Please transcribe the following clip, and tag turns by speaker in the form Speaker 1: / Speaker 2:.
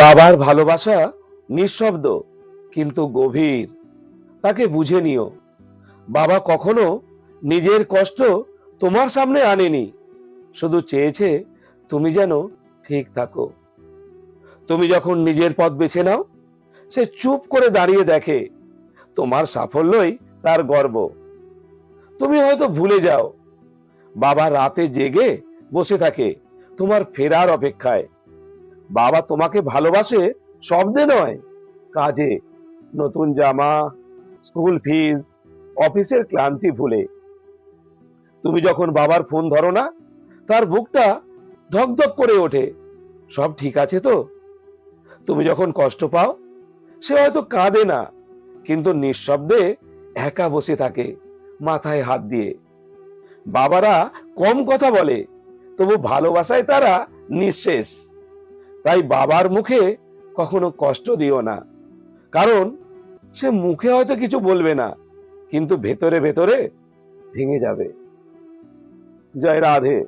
Speaker 1: বাবার ভালোবাসা নিঃশব্দ কিন্তু গভীর। তাকে বুঝে নিও। বাবা কখনো নিজের কষ্ট তোমার সামনে আনেনি, শুধু চেয়েছে তুমি যেন ঠিক থাকো। তুমি যখন নিজের পথ বেছে নাও, সে চুপ করে দাঁড়িয়ে দেখে। তোমার সাফল্যই তার গর্ব। তুমি হয়তো ভুলে যাও, বাবা রাতে জেগে বসে থাকে তোমার ফেরার অপেক্ষায়। বাবা তোমাকে ভালোবাসে শব্দে নয়, কাজে। নতুন জামা, স্কুল ফিস, অফিসের ক্লান্তি ভুলে। তুমি যখন বাবার ফোন ধরো না, তার বুকটা ধকধক করে ওঠে। সব ঠিক আছে তো? তুমি যখন কষ্ট পাও, সে হয়তো কাঁদে না, কিন্তু নিঃশব্দে একা বসে থাকে মাথায় হাত দিয়ে। বাবারা কম কথা বলে, তবু ভালোবাসায় তারা নিঃশেষ। তাই বাবার মুখে কখনো কষ্ট দিও না, কারণ সে মুখে হয়তো কিছু বলবে না, কিন্তু ভেতরে ভেতরে ভেঙে যাবে। জয় রাধে।